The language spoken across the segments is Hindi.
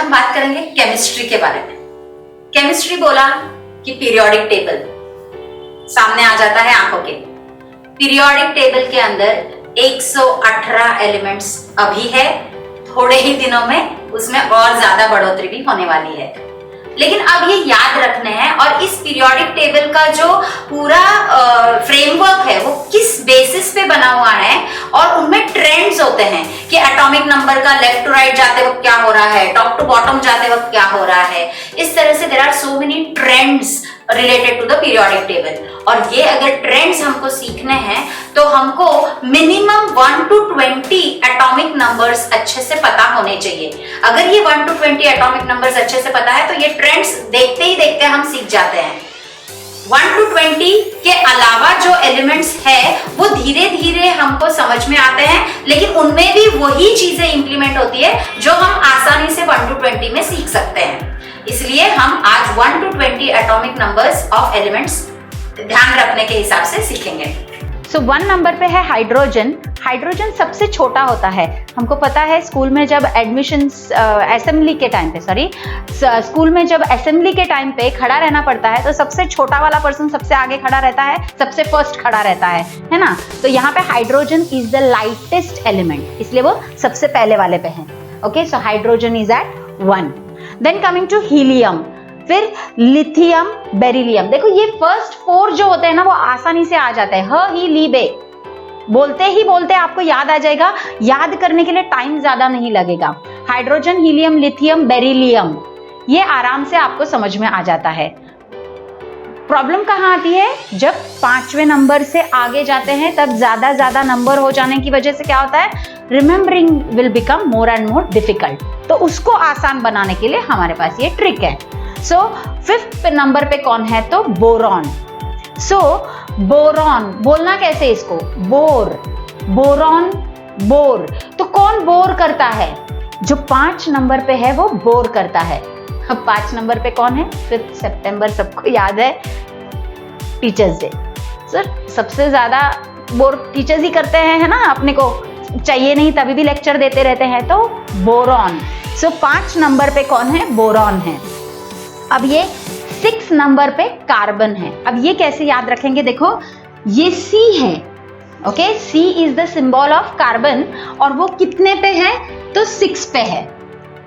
हम बात करेंगे केमिस्ट्री के बारे में। केमिस्ट्री बोला कि पीरियोडिक टेबल सामने आ जाता है आंखों के। पीरियोडिक टेबल के अंदर 118 एलिमेंट्स अभी है, थोड़े ही दिनों में उसमें और ज्यादा बढ़ोतरी भी होने वाली है। लेकिन अब ये याद रखने हैं, और इस पीरियोडिक टेबल का जो पूरा फ्रेमवर्क है वो किस बेसिस पे बना हुआ है, और उनमें ट्रेंड्स होते हैं कि एटॉमिक नंबर का लेफ्ट टू राइट जाते वक्त क्या हो रहा है, टॉप टू बॉटम जाते वक्त क्या हो रहा है। इस तरह से there are so many trends related to the periodic table. और ये अगर ट्रेंड्स हमको सीखने हैं तो हमको मिनिमम 1 to 20 एटॉमिक नंबर्स अच्छे से पता होने चाहिए। अगर ये 1 to 20 एटॉमिक नंबर्स अच्छे से पता है तो ये ट्रेंड्स देखते ही देखते हम सीख जाते हैं। 1 to 20 के अलावा जो एलिमेंट्स है वो धीरे धीरे हमको समझ में आते हैं, लेकिन उनमें भी वही चीजें इंप्लीमेंट होती है जो हम आसानी से 1 to 20 में सीख सकते हैं। इसलिए हम आज 1 to 20 atomic numbers of elements ध्यान रखने के हिसाब से सीखेंगे। सो 1 नंबर पे है हाइड्रोजन। हाइड्रोजन सबसे छोटा होता है। हमको पता है स्कूल में जब असेंबली के टाइम पे खड़ा रहना पड़ता है तो सबसे छोटा वाला पर्सन सबसे आगे खड़ा रहता है, सबसे फर्स्ट खड़ा रहता है ना। तो यहाँ पे hydrogen is the lightest element, इसलिए वो सबसे पहले वाले पे है। Okay, so hydrogen is at 1। Then coming to helium, फिर लिथियम, बेरिलियम। देखो ये फर्स्ट 4 जो होते हैं ना वो आसानी से आ जाते हैं। ह ही ली बे बोलते ही बोलते आपको याद आ जाएगा, याद करने के लिए टाइम ज्यादा नहीं लगेगा। हाइड्रोजन, हीलियम, लिथियम, बेरिलियम, ये आराम से आपको समझ में आ जाता है। प्रॉब्लम कहाँ आती है? जब 5वें नंबर से आगे जाते हैं तब ज्यादा नंबर हो जाने की वजह से क्या होता है, remembering will become more and more difficult. तो उसको आसान बनाने के लिए हमारे पास ये ट्रिक है। सो 5th नंबर पे कौन है? तो बोरॉन। सो बोरॉन बोलना कैसे इसको? Bore, boron, bore. तो कौन बोर करता है? जो 5 नंबर पे है वो बोर करता है। अब 5 नंबर पे कौन है? 5 सितंबर सबको याद है, टीचर्स डे। सर सबसे ज्यादा बोर टीचर्स ही करते हैं, है ना, अपने को चाहिए नहीं तभी भी लेक्चर देते रहते हैं। तो बोरॉन। सो 5 नंबर पे कौन है? बोरॉन है। अब ये 6 नंबर पे कार्बन है। अब ये कैसे याद रखेंगे? देखो ये C है, okay, C is the symbol of carbon, और वो कितने पे है? तो 6 पे है।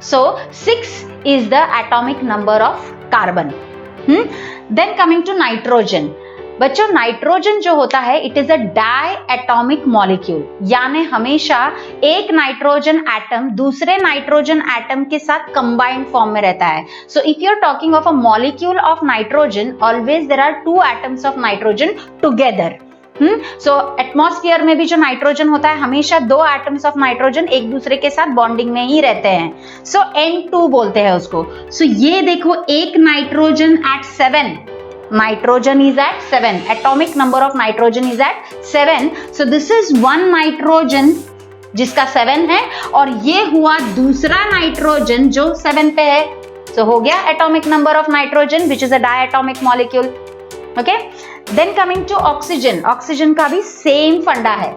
So 6 is the atomic number of carbon. Then coming to nitrogen. बच्चों नाइट्रोजन जो होता है it is a diatomic molecule, यानी हमेशा एक नाइट्रोजन एटम दूसरे नाइट्रोजन एटम के साथ कंबाइंड फॉर्म में रहता है। So if you are talking of a molecule of nitrogen, always there are 2 atoms of nitrogen together. So atmosphere में भी जो नाइट्रोजन होता है हमेशा 2 एटम्स ऑफ नाइट्रोजन एक दूसरे के साथ बॉन्डिंग में ही रहते हैं। सो N2 बोलते हैं उसको। सो ये देखो एक nitrogen eight 7, nitrogen is at 7, atomic number of nitrogen is at 7. so this is one nitrogen जिसका 7 है, और ये हुआ दूसरा नाइट्रोजन जो 7 पे है। so हो गया atomic number of nitrogen which is a diatomic molecule. okay, then coming to oxygen. oxygen का भी same फंडा है।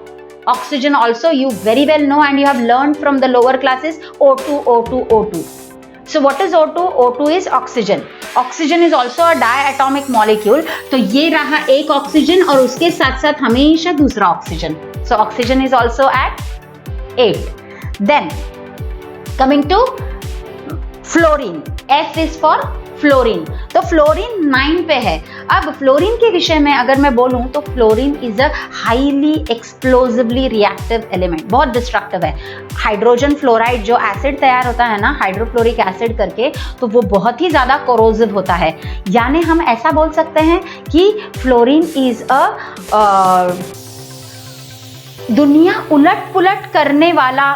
oxygen also you very well know and you have learned from the lower classes, O2 O2 O2. So what is O2? O2 is oxygen. Oxygen is also a diatomic molecule. तो ये रहा एक ऑक्सीजन और उसके साथ साथ हमेशा दूसरा oxygen. So oxygen is also at 8. Then coming to fluorine. F is for fluorine. तो फ्लोरीन 9 पे है। अब फ्लोरीन के विषय में अगर मैं बोलूं तो fluorine is a highly explosively reactive element, बहुत डिस्ट्रक्टिव है। हाइड्रोजन फ्लोराइड जो एसिड तैयार होता है ना, हाइड्रोफ्लोरिक एसिड करके, तो वो बहुत ही ज्यादा कोरोसिव होता है। यानी हम ऐसा बोल सकते हैं कि फ्लोरीन इज अ दुनिया उलट पुलट करने वाला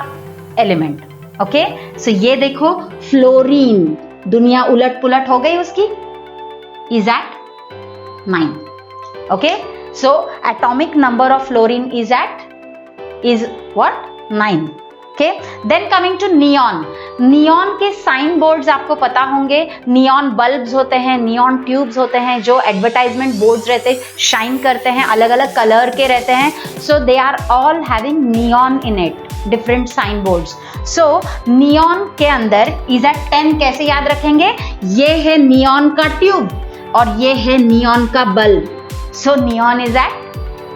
एलिमेंट। ओके, सो ये देखो फ्लोरीन, दुनिया उलट पुलट हो गई उसकी, is at 9. Okay, so atomic number of fluorine is what? 9. Okay, then coming to neon. Neon के साइन बोर्ड्स आपको पता होंगे। नियॉन बल्ब्स होते हैं, नियॉन ट्यूब्स होते हैं जो एडवर्टाइजमेंट बोर्ड्स रहते हैं, शाइन करते हैं, अलग अलग कलर के रहते हैं। So they are all having neon in it. Different sign boards. So neon के अंदर इज एट 10 कैसे याद रखेंगे? ये है नियॉन का ट्यूब और ये है नियॉन का bulb. So neon is at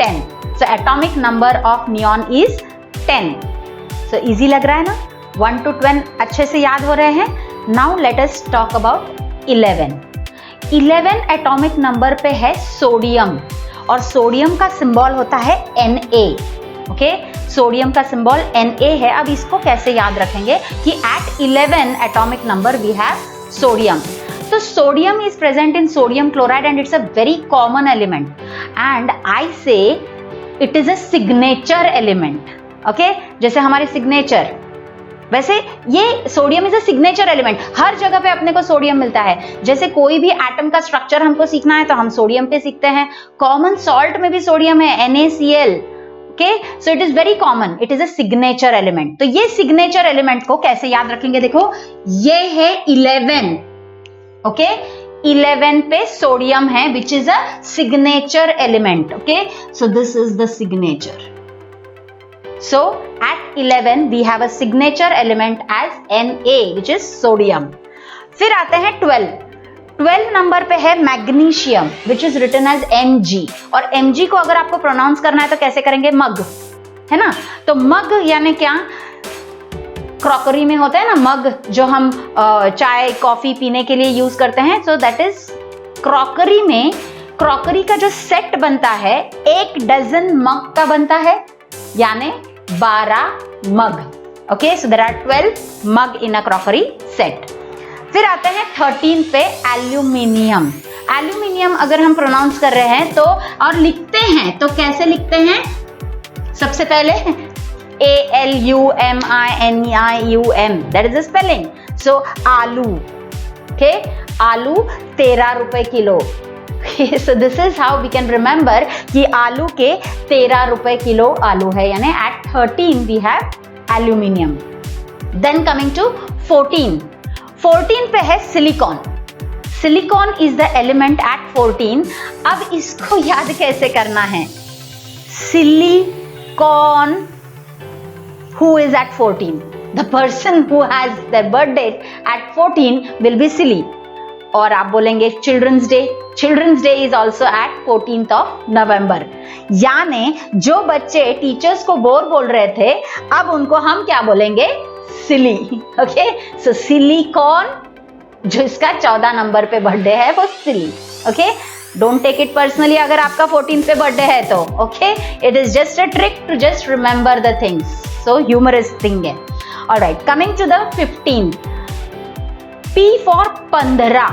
10. So atomic number of neon is 10. So easy लग रहा है ना? 1 to 10 अच्छे से याद हो रहे हैं. Now let us talk about 11. 11 atomic number पे है सोडियम और सोडियम का सिंबल होता है Na. ओके, सोडियम का सिंबल Na है. अब इसको कैसे याद रखेंगे कि at 11 atomic number we have sodium. So sodium is present in sodium chloride and it's a very common element and I say it is a signature element. Okay, जैसे हमारी सिग्नेचर, वैसे ये sodium is a signature element. हर जगह पे अपने को सोडियम मिलता है. जैसे कोई भी एटम का स्ट्रक्चर हमको सीखना है तो हम सोडियम पे सीखते हैं. कॉमन सॉल्ट में भी सोडियम है, NaCl. Okay, so it is very common. It is a signature element. तो ये सिग्नेचर एलिमेंट को कैसे याद रखेंगे? देखो, ये है 11. ओके, 11 पे सोडियम है which is a signature element. Okay, so this is the signature. So at 11 we have a signature element as Na which is sodium. फिर आते हैं 12. 12 नंबर पे है magnesium which is written as Mg. और Mg को अगर आपको प्रोनाउंस करना है तो कैसे करेंगे? मग, है ना? तो मग यानी क्या? क्रॉकरी में होता है ना मग, जो हम चाय कॉफी पीने के लिए यूज करते हैं. सो दैट इज क्रॉकरी में, क्रॉकरी का जो सेट बनता है 1 डजन मग का बनता है, यानी 12 mug. Okay, so there are 12 mug in a crockery set. फिर आते हैं 13 पे एल्यूमिनियम. एल्यूमिनियम अगर हम प्रोनाउंस कर रहे हैं तो और लिखते हैं तो कैसे लिखते हैं? सबसे पहले ALUMINIUM, that is the spelling. So आलू. Okay, आलू 13 रुपए kilo. So this is how we can remember कि आलू के 13 रुपए किलो आलू है, यानी at 13 we have aluminium. Then coming to 14. 14 पे है silicon. Silicon is the element at 14. अब इसको याद कैसे करना है? Silicon who is at 14? The person who has their birthday at 14 will be silly. और आप बोलेंगे children's day. Children's day is also at 14th of November. यानी जो बच्चे टीचर्स को बोर बोल रहे थे, अब उनको हम क्या बोलेंगे? सिली. ओके, सो सिलिकॉन, जो इसका 14 नंबर पे बर्थडे है, वो silly. Okay, don't take it personally अगर आपका 14 पे बर्थडे है तो. Okay, it is just a trick to just remember the things. So humorous thing है. Alright, coming to the 15. P for 15.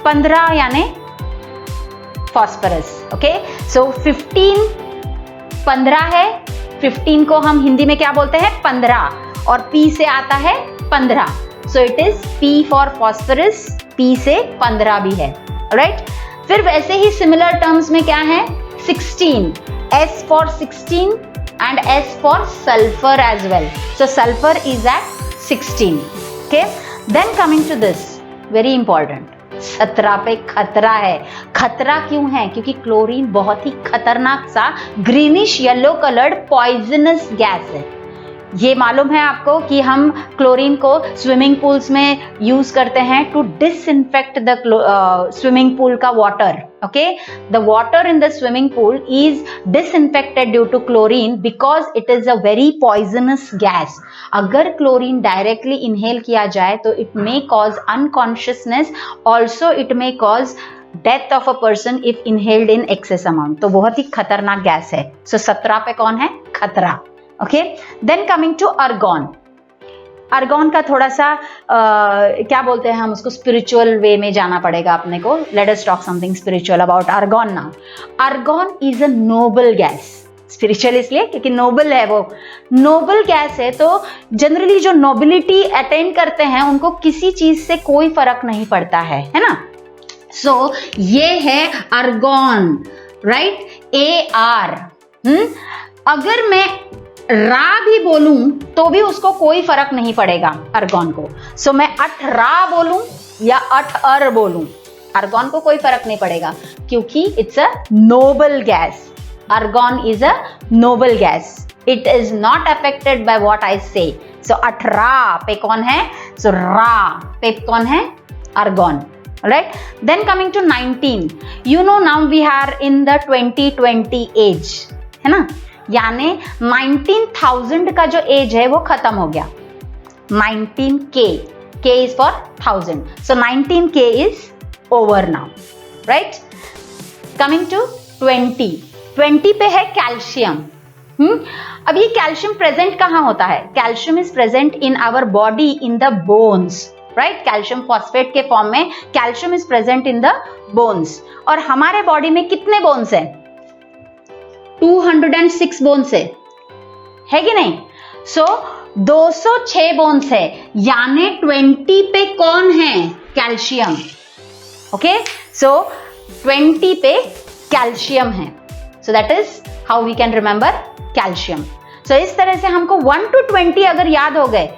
15 यानी फॉस्फरस. ओके, सो 15 है. 15 को हम हिंदी में क्या बोलते हैं? 15. और P से आता है 15. So it is P for phosphorus. P से 15 भी है. राइट, फिर वैसे ही सिमिलर टर्म्स में क्या है? 16. S for 16 and S for sulfur as well. So sulfur is at 16. Okay. Then coming to this, very important. 17 पे खतरा है. खतरा क्यों है? क्योंकि क्लोरीन बहुत ही खतरनाक सा greenish yellow coloured poisonous gas है. ये मालूम है आपको कि हम क्लोरीन को स्विमिंग पूल्स में यूज करते हैं to disinfect the swimming pool का water. Okay, the water in the swimming pool is disinfected due to chlorine because it is a very poisonous gas. अगर क्लोरीन डायरेक्टली इनहेल किया जाए तो it may cause unconsciousness, also it may cause death of a person if inhaled in excess amount. तो बहुत ही खतरनाक गैस है. सो 17 पे कौन है? खतरा. Okay, then coming to argon. Argon का थोड़ा सा क्या बोलते हैं हम उसको, स्पिरिचुअल वे में जाना पड़ेगा अपने को. Let us talk something spiritual about अर्गॉन now. अर्गॉन is a noble gas. Spiritual इसलिए क्योंकि नोबल है, वो नोबल गैस है. तो जनरली जो नोबिलिटी अटेंड करते हैं उनको किसी चीज से कोई फर्क नहीं पड़ता है ना. सो ये है अर्गॉन. Right, AR. अगर मैं रा भी बोलूं तो भी उसको कोई फर्क नहीं पड़ेगा अर्गॉन को. सो मैं 18 बोलूं या 8 बोलूं, अर्गॉन को कोई फर्क नहीं पड़ेगा क्योंकि it's a noble gas. अर्गॉन is a noble gas. It is not affected by what I से. सो 18 पे कौन है? सो रा पे कौन है? Argon. Right? Then coming to 19, you know now we are in the 2020 age, है ना? यानी 19,000 का जो एज है वो खत्म हो गया. 19K, K is for 1000. So 19K is over now, right? Coming to 20, 20 पे है कैल्शियम. अब ये कैल्शियम प्रेजेंट कहाँ होता है? Calcium is present in our body in the bones, right? Calcium phosphate के फॉर्म में calcium is present in the bones. और हमारे बॉडी में कितने बोन्स हैं? 206 बोन्स है कि नहीं? सो 206 बोन्स है, यानी 20 पे कौन है? कैल्शियम. ओके, सो 20 पे कैल्शियम है. So that is how we can remember calcium. So इस तरह से हमको 1 to 20 अगर याद हो गए,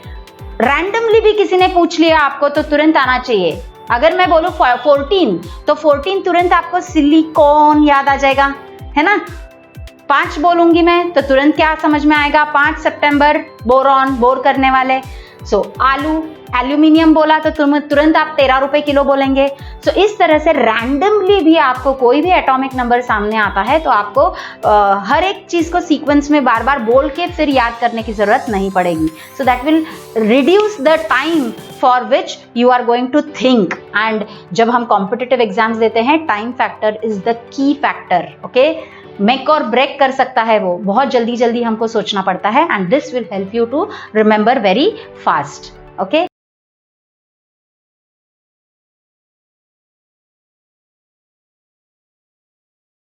रैंडमली भी किसी ने पूछ लिया आपको तो तुरंत आना चाहिए. अगर मैं बोलूं 14 तो 14 तुरंत आपको सिलिकॉन याद आ जाएगा, है ना? 5 बोलूंगी मैं तो तुरंत क्या समझ में आएगा? 5 सितंबर, बोरॉन, बोर करने वाले. सो आलू, एल्यूमिनियम बोला तो तुरंत आप 13 रुपए किलो बोलेंगे. सो इस तरह से रैंडमली भी आपको कोई भी एटॉमिक नंबर सामने आता है तो आपको हर एक चीज को सीक्वेंस में बार बार बोल के फिर याद करने की जरूरत नहीं पड़ेगी. So that will reduce the time for which you are going to think. And जब हम कॉम्पिटिटिव एग्जाम्स देते हैं, time factor is the key factor. Okay, make और ब्रेक कर सकता है वो. बहुत जल्दी जल्दी हमको सोचना पड़ता है, and this will help you to remember very fast. Okay.